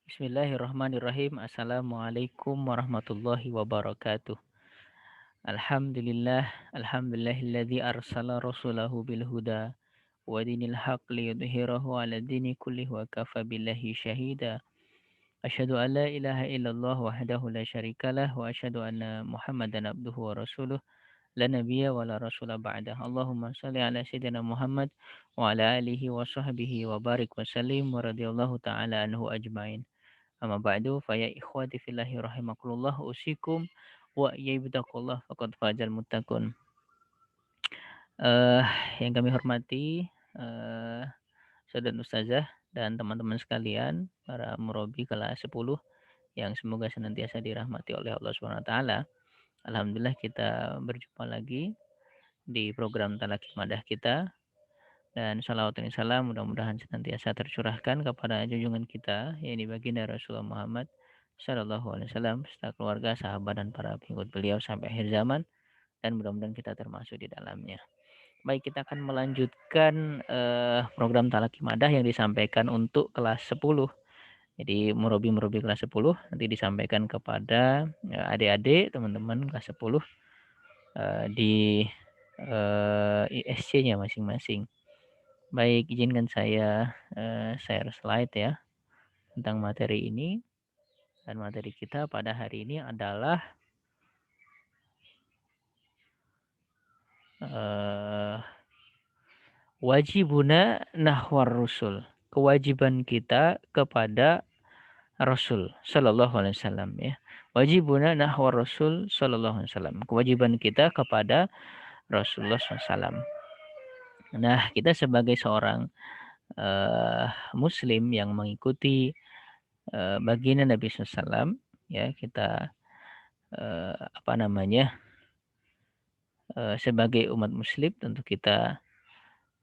Bismillahirrahmanirrahim. Assalamualaikum warahmatullahi wabarakatuh. Alhamdulillah, alhamdulillahilladzi arsala rasulahu bil huda wa dinil haq liyudhhirahu 'ala dini kullihi wa kafa billahi syahida. Asyhadu an la ilaha illallah wahdahu la syarikalah wa asyhadu anna Muhammadan abduhu wa rasuluh la nabiyya wa la rasula ba'dah. Allahumma shalli ala sayyidina Muhammad wa ala alihi wa sahbihi wa barik wa sallim wa radhiyallahu ta'ala anhu ajmain. Amma ba'du fa ya ikhwati fillahi rahimakumullah usikum wa iyyabitakullah faqad fazal muttaqun. Eh yang kami hormati saudara ustazah dan teman-teman sekalian, para murabi kelas 10 yang semoga senantiasa dirahmati oleh Allah Subhanahu wa taala. Alhamdulillah kita berjumpa lagi di program Talaki Madah kita, dan salawat dan salam mudah-mudahan senantiasa tercurahkan kepada junjungan kita, yakni baginda Rasulullah Muhammad Sallallahu Alaihi Wasallam, serta keluarga, sahabat, dan para pengikut beliau sampai akhir zaman, dan mudah-mudahan kita termasuk di dalamnya. Baik, kita akan melanjutkan program Talaki Madah yang disampaikan untuk kelas 10. Jadi murabi-murabi kelas 10 nanti disampaikan kepada adik-adik, teman-teman kelas 10 di ISC-nya masing-masing. Baik, izinkan saya share slide ya tentang materi ini. Dan materi kita pada hari ini adalah wajibuna nahwar rusul. Kewajiban kita kepada Rasul Sallallahu Alaihi Wasallam ya. Wajibuna nahwar Rasul Sallallahu Alaihi Wasallam. Kewajiban kita kepada Rasulullah SAW. Nah, kita sebagai seorang Muslim yang mengikuti baginda Nabi SAW, ya kita sebagai umat Muslim tentu kita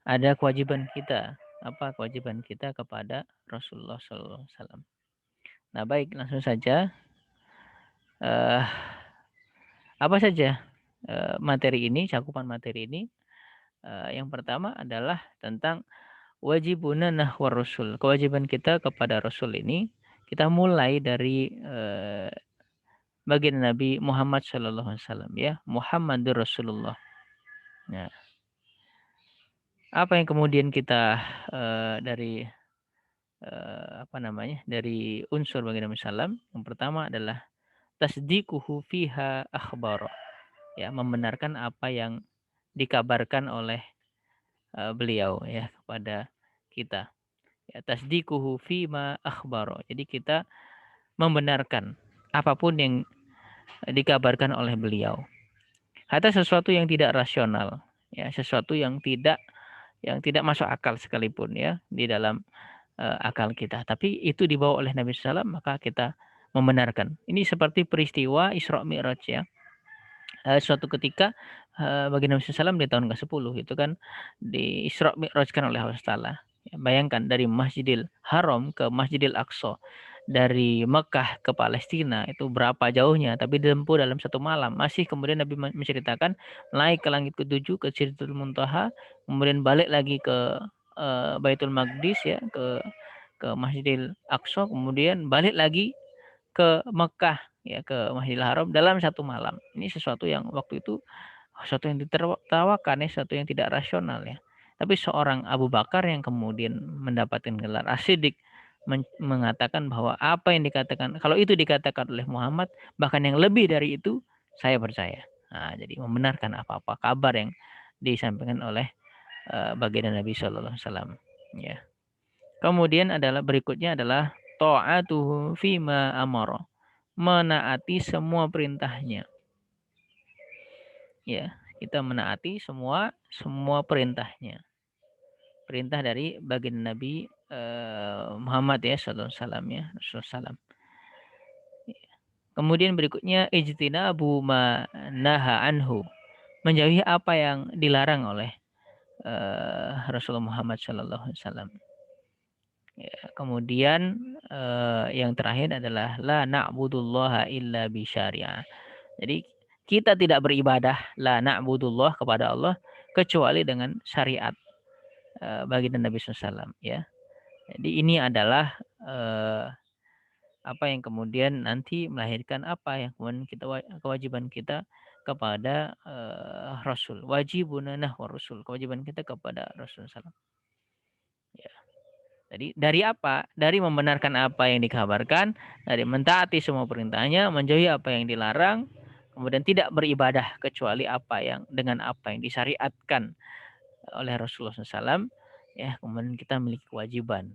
ada kewajiban kita. Apa kewajiban kita kepada Rasulullah SAW? Nah, baik, langsung saja. Apa saja materi ini, cakupan materi ini? Yang pertama adalah tentang wajibuna nahwar Rasul. Kewajiban kita kepada Rasul ini, kita mulai dari baginda Nabi Muhammad SAW ya, Muhammadur Rasulullah. Nah, apa yang kemudian kita dari dari unsur baginda Nabi SAW? Yang pertama adalah tasdiquhu fiha akhbar, ya, membenarkan apa yang dikabarkan oleh beliau ya kepada kita. Ya, tasdiquhu fima akhbar. Jadi kita membenarkan apapun yang dikabarkan oleh beliau. Hatta sesuatu yang tidak rasional, ya, sesuatu yang tidak masuk akal sekalipun ya di dalam akal kita. Tapi itu dibawa oleh Nabi SAW, maka kita membenarkan. Ini seperti peristiwa Isra Mi'raj ya. Suatu ketika bagi Nabi SAW di tahun ke-10 itu kan di Isra Mi'rajkan oleh Allah Taala. Ya, bayangkan dari Masjidil Haram ke Masjidil Aqsa, dari Mekah ke Palestina itu berapa jauhnya, tapi ditempuh dalam satu malam. Masih kemudian Nabi menceritakan naik ke langit ke-7 ke Sidratul Muntaha, kemudian balik lagi ke Baitul Maqdis ya, ke Masjidil Aqsa, kemudian balik lagi ke Mekah ya, ke Masjidil Haram dalam satu malam. Ini sesuatu yang waktu itu sesuatu yang ditertawakan ya, sesuatu yang tidak rasional ya. Tapi seorang Abu Bakar yang kemudian mendapatkan gelar As-Siddiq mengatakan bahwa apa yang dikatakan, kalau itu dikatakan oleh Muhammad, bahkan yang lebih dari itu, saya percaya. Nah, jadi membenarkan apa-apa kabar yang disampaikan oleh baginda Nabi Shallallahu Alaihi Wasallam. Ya. Kemudian berikutnya adalah ta'atuhu fima amara, menaati semua perintahnya. Ya, kita menaati semua perintahnya. Perintah dari baginda Nabi Muhammad ya sallallahu alaihi wasallam ya, Rasulullah. Kemudian berikutnya ijtinabu ma naha anhu, menjauhi apa yang dilarang oleh Rasulullah Muhammad sallallahu alaihi wasallam. Ya, kemudian yang terakhir adalah la na'budullaha illa bi syariah. Jadi kita tidak beribadah la na'budullah kepada Allah kecuali dengan syariat baginda Nabi SAW ya. Jadi ini adalah apa yang kemudian nanti melahirkan apa yang kemudian kita kewajiban kita kepada Rasul. Wajibuna nahwa Rasul. Kewajiban kita kepada Rasul sallallahu alaihi wasallam. Ya. Jadi dari apa? Dari membenarkan apa yang dikabarkan, dari mentaati semua perintahnya, menjauhi apa yang dilarang, kemudian tidak beribadah kecuali apa yang dengan apa yang disyariatkan oleh Rasulullah SAW. Ya, kemudian kita memiliki kewajiban.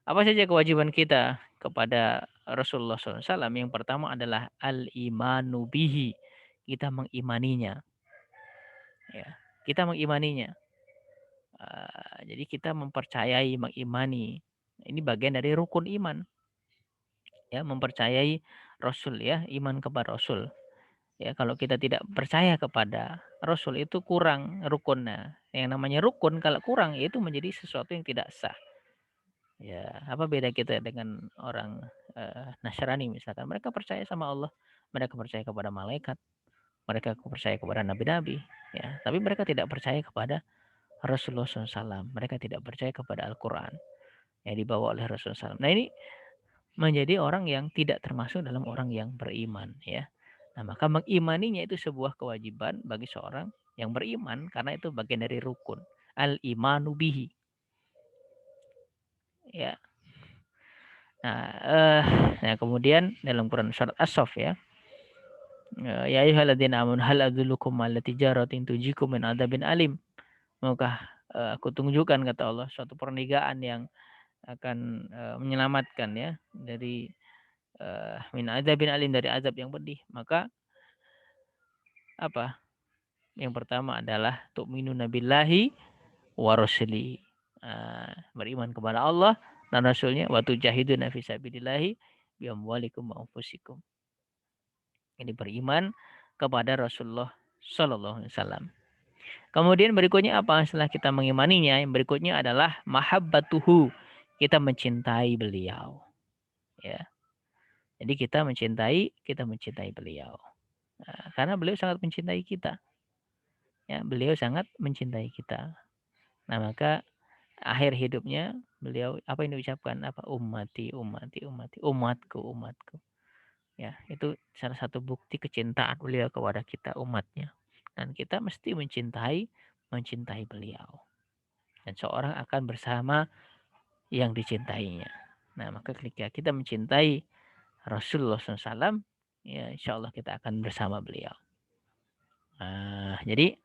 Apa saja kewajiban kita kepada Rasulullah SAW? Yang pertama adalah al-imanu bihi. Kita mengimaninya. Ya, kita mengimaninya. Jadi kita mempercayai, mengimani. Ini bagian dari rukun iman. Ya, mempercayai Rasul ya, iman kepada Rasul. Ya, kalau kita tidak percaya kepada Rasul itu kurang rukunnya. Yang namanya rukun kalau kurang itu menjadi sesuatu yang tidak sah. Ya, apa beda kita dengan orang Nasrani misalkan? Mereka percaya sama Allah, mereka percaya kepada malaikat, mereka percaya kepada nabi-nabi, ya. Tapi mereka tidak percaya kepada Rasulullah SAW. Mereka tidak percaya kepada Al-Quran yang dibawa oleh Rasulullah SAW. Nah ini menjadi orang yang tidak termasuk dalam orang yang beriman, ya. Nah maka mengimaninya itu sebuah kewajiban bagi seorang yang beriman karena itu bagian dari rukun al-imanu bihi, ya. Nah, kemudian dalam Quran surat As-Saff ya. Ya ayyuhalladzina amanu hal adullukum ala tijaratin tujikum min adzabin alim. Maukah aku tunjukkan kata Allah suatu perniagaan yang akan menyelamatkan ya dari min adzabin alim, dari azab yang pedih. Maka apa? Yang pertama adalah tu'minuna billahi wa rasuli. Beriman kepada Allah dan Rasulnya, wa tujahiduna fi sabilillahi bi amwalikum wa anfusikum. Ini beriman kepada Rasulullah Sallallahu Alaihi Wasallam. Kemudian berikutnya apa? Setelah kita mengimaninya, yang berikutnya adalah mahabbatuhu. Kita mencintai beliau. Ya. Jadi kita mencintai beliau. Nah, karena beliau sangat mencintai kita. Ya, beliau sangat mencintai kita. Nah, maka akhir hidupnya beliau apa yang diucapkan? Apa? Ummati, ummati, ummati, umatku, umatku. Ya, itu salah satu bukti kecintaan beliau kepada kita umatnya. Dan kita mesti mencintai beliau. Dan seorang akan bersama yang dicintainya. Nah, maka ketika kita mencintai Rasulullah SAW, ya insya Allah kita akan bersama beliau. Jadi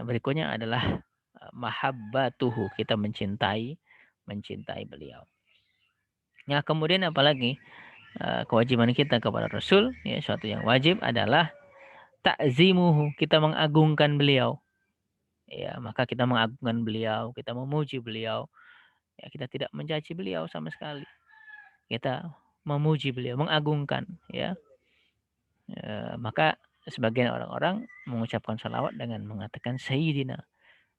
berikutnya adalah mahabbatuhu, kita mencintai beliau. Ya, kemudian apalagi kewajiban kita kepada Rasul, ya suatu yang wajib adalah ta'zimuhu, kita mengagungkan beliau. Ya, maka kita mengagungkan beliau, kita memuji beliau. Ya, kita tidak mencaci beliau sama sekali. Kita memuji beliau, mengagungkan, ya. Maka sebagian orang-orang mengucapkan salawat dengan mengatakan Sayyidina,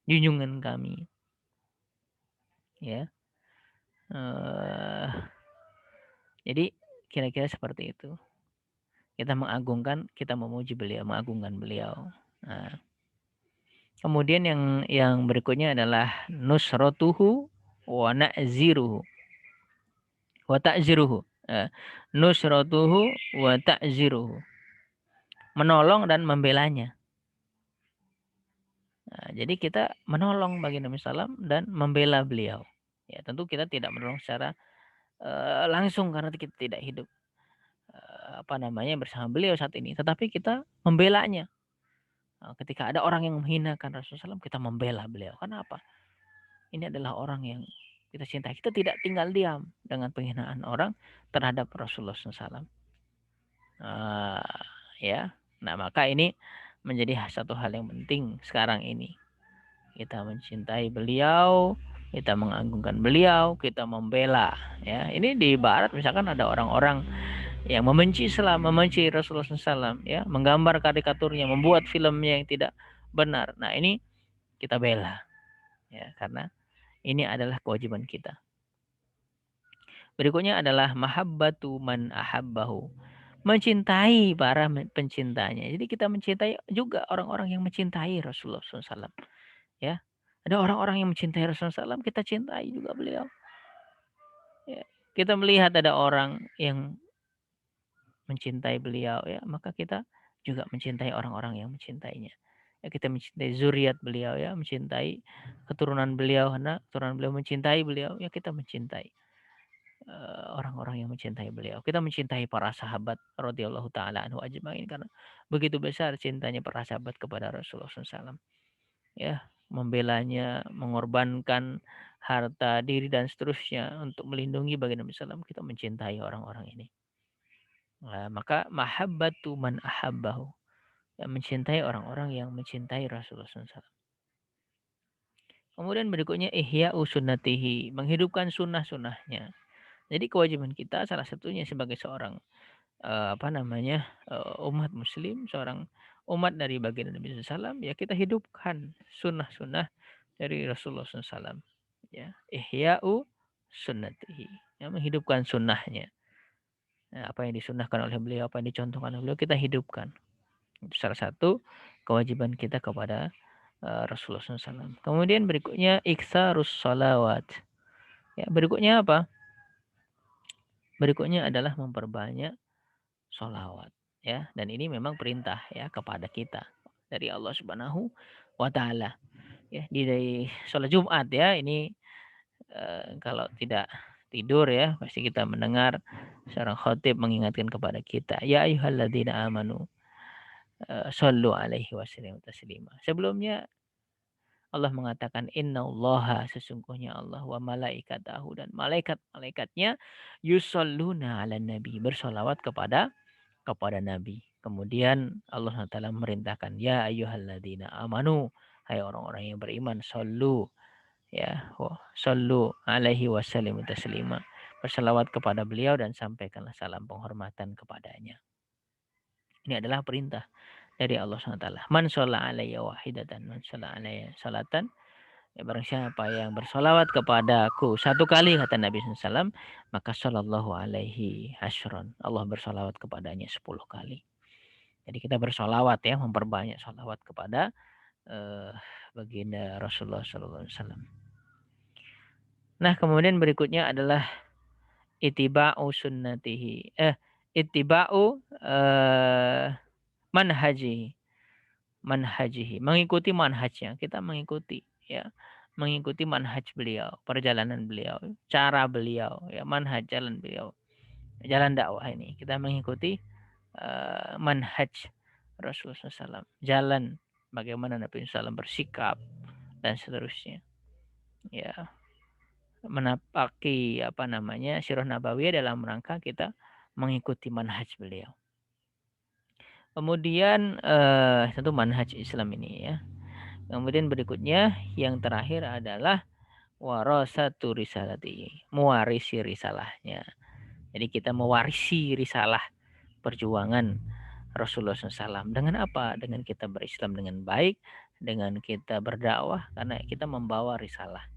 junjungan kami. Ya. Jadi kira-kira seperti itu. Kita mengagungkan, kita memuji beliau, mengagungkan beliau. Nah, kemudian yang berikutnya adalah nusratuhu wa na'ziruhu wa ta'ziruhu. Nusratuhu wa ta'ziruhu. Menolong dan membelanya. Nah, jadi kita menolong bagi Nabi Sallam dan membela beliau. Ya, tentu kita tidak menolong secara langsung karena kita tidak hidup bersama beliau saat ini, tetapi kita membelanya. Ketika ada orang yang menghinakan Rasulullah SAW, kita membela beliau. Kenapa? Ini adalah orang yang kita cintai. Kita tidak tinggal diam dengan penghinaan orang terhadap Rasulullah SAW. Ya, nah maka ini menjadi satu hal yang penting sekarang ini. Kita mencintai beliau, kita mengagungkan beliau, kita membela. Ya, ini di Barat misalkan ada orang-orang yang membenci Islam, membenci Rasulullah SAW, ya, menggambar karikaturnya, membuat filmnya yang tidak benar. Nah ini kita bela, ya, karena ini adalah kewajiban kita. Berikutnya adalah mahabbatu man ahabbahu, mencintai para pencintanya. Jadi kita mencintai juga orang-orang yang mencintai Rasulullah SAW. Ya, ada orang-orang yang mencintai Rasulullah SAW, kita cintai juga beliau. Ya, kita melihat ada orang yang mencintai beliau ya, maka kita juga mencintai orang-orang yang mencintainya. Ya, kita mencintai zuriat beliau ya, mencintai keturunan beliau, karena keturunan beliau mencintai beliau, ya kita mencintai orang-orang yang mencintai beliau. Kita mencintai para sahabat radhiyallahu taala anhu ajmain karena begitu besar cintanya para sahabat kepada Rasulullah SAW. Ya, membelanya, mengorbankan harta, diri dan seterusnya untuk melindungi baginda Nabi SAW. Kita mencintai orang-orang ini. Nah, maka mahabbatu man ahabbahu. Ya, mencintai orang-orang yang mencintai Rasulullah SAW. Kemudian berikutnya ihya'u sunnatihi, menghidupkan sunnah-sunnahnya. Jadi kewajiban kita salah satunya sebagai seorang umat muslim, seorang umat dari baginda Nabi SAW, ya kita hidupkan sunnah-sunnah dari Rasulullah SAW. Ya, ihya'u sunnatihi, ya, menghidupkan sunnahnya. Nah, apa yang disunnahkan oleh beliau, apa yang dicontohkan oleh beliau, kita hidupkan. Itu salah satu kewajiban kita kepada Rasulullah SAW. Kemudian berikutnya iksarus salawat. Ya, berikutnya apa? Berikutnya adalah memperbanyak sholawat. Ya, dan ini memang perintah ya kepada kita dari Allah Subhanahu wa taala. Ya, di sholat Jumat ya, ini kalau tidak tidur ya, pasti kita mendengar seorang khotib mengingatkan kepada kita, ya ayyuhalladzina amanu shollu alaihi wasallimu taslima. Sebelumnya Allah mengatakan innallaha, sesungguhnya Allah, wa malaikatahu, dan malaikat-malaikatnya yusholluna ala nabi, bersolawat kepada nabi. Kemudian Allah Taala merintahkan ya ayyuhalladzina amanu, hai orang-orang yang beriman, sallu ya, sallu alaihi wasallimu taslima, berselawat kepada beliau dan sampaikanlah salam penghormatan kepadanya. Ini adalah perintah dari Allah SWT. Man sholla alayya wahidatan, man sholla alayya salatan, ya, barang siapa yang bersolawat kepadaku satu kali, kata Nabi SAW, maka sallallahu alaihi asyron, Allah bersolawat kepadanya 10 kali. Jadi kita bersolawat ya, memperbanyak solawat kepada uh, baginda Rasulullah SAW. Nah, kemudian berikutnya adalah itiba'u sunnatihi. Itiba'u manhajihi. Manhajihi, mengikuti manhajnya. Kita mengikuti ya, mengikuti manhaj beliau, perjalanan beliau, cara beliau, ya, manhaj, jalan beliau, jalan dakwah ini. Kita mengikuti manhaj Rasulullah SAW, jalan bagaimana Nabi SAW bersikap dan seterusnya. Ya, menapaki sirah nabawiyah dalam rangka kita mengikuti manhaj beliau. Kemudian tentu manhaj Islam ini ya. Kemudian berikutnya yang terakhir adalah warasatu risalati, mewarisi risalahnya. Jadi kita mewarisi risalah perjuangan Rasulullah SAW. Dengan apa? Dengan kita berislam dengan baik, dengan kita berdakwah, karena kita membawa risalah.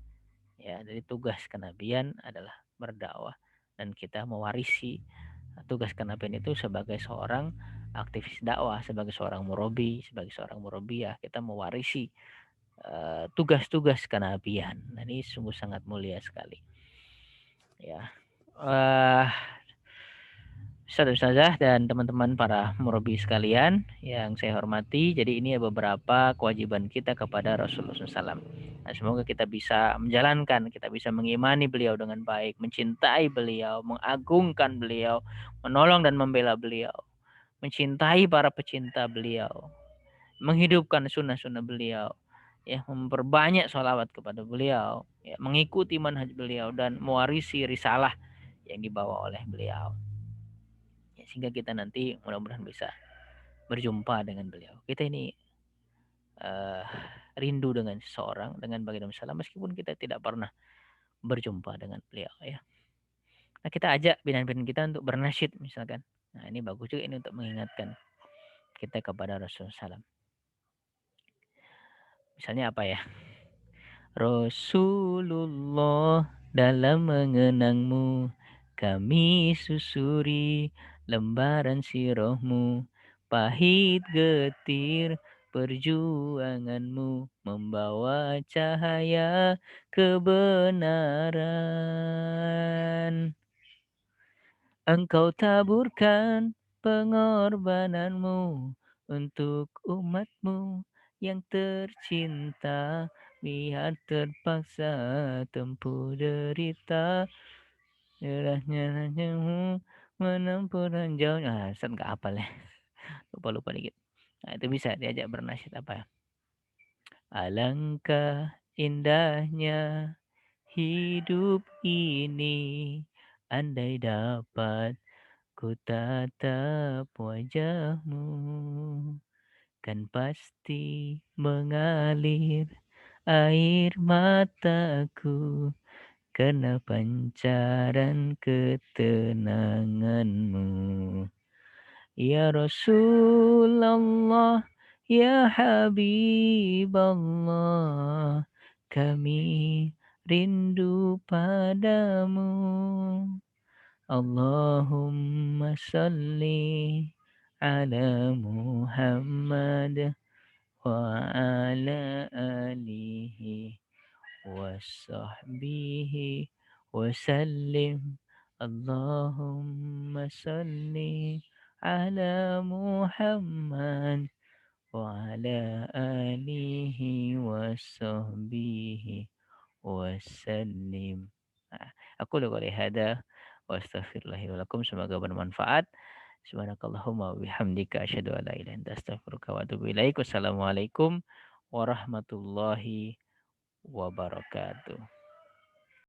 Ya, jadi tugas kenabian adalah berdakwah, dan kita mewarisi tugas kenabian itu sebagai seorang aktivis dakwah, sebagai seorang murabi, sebagai seorang murabiyah, kita mewarisi tugas-tugas kenabian. Nah, ini sungguh sangat mulia sekali. Ya, Ustazah dan teman-teman para murabi sekalian yang saya hormati, jadi ini beberapa kewajiban kita kepada Rasulullah SAW. Nah, semoga kita bisa menjalankan, kita bisa mengimani beliau dengan baik, mencintai beliau, mengagungkan beliau, menolong dan membela beliau, mencintai para pecinta beliau, menghidupkan sunnah-sunnah beliau, ya, memperbanyak sholawat kepada beliau, ya, mengikuti manhaj beliau dan mewarisi risalah yang dibawa oleh beliau. Ya, sehingga kita nanti mudah-mudahan bisa berjumpa dengan beliau. Kita ini rindu dengan seseorang, dengan baginda Rasulullah, meskipun kita tidak pernah berjumpa dengan beliau ya. Nah, kita ajak bidan-bidan kita untuk bernasyid misalkan. Nah, ini bagus juga ini untuk mengingatkan kita kepada Rasulullah SAW. Misalnya apa ya? Rasulullah, dalam mengenangmu kami susuri lembaran sirahmu, pahit getir perjuanganmu membawa cahaya kebenaran. Engkau taburkan pengorbananmu untuk umatmu yang tercinta, biar terpaksa tempuh derita, derahnya ranjangmu menempuh ranjau. Ah, Ustaz nggak hafal ya, lupa-lupa dikit. Nah, itu bisa diajak bernasyid apa ya? Alangkah indahnya hidup ini, andai dapat ku tatap wajahmu, kan pasti mengalir air mataku karena pancaran ketenanganmu. Ya Rasulullah, ya Habiballah, kami rindu padamu. Allahumma salli ala Muhammad wa ala alihi wa sahbihi wa sallim. Allahumma salli ala Muhammad wa ala alihi wa sahbihi wasallim. Nah, aku udah boleh hada wa astaghfirullahi wa lakum. Semoga bermanfaat. Subhanakallahumma wa bihamdika asyhadu an la ilaha illa anta astaghfiruka wa atubu ilaik. Wassalamualaikum warahmatullahi wabarakatuh.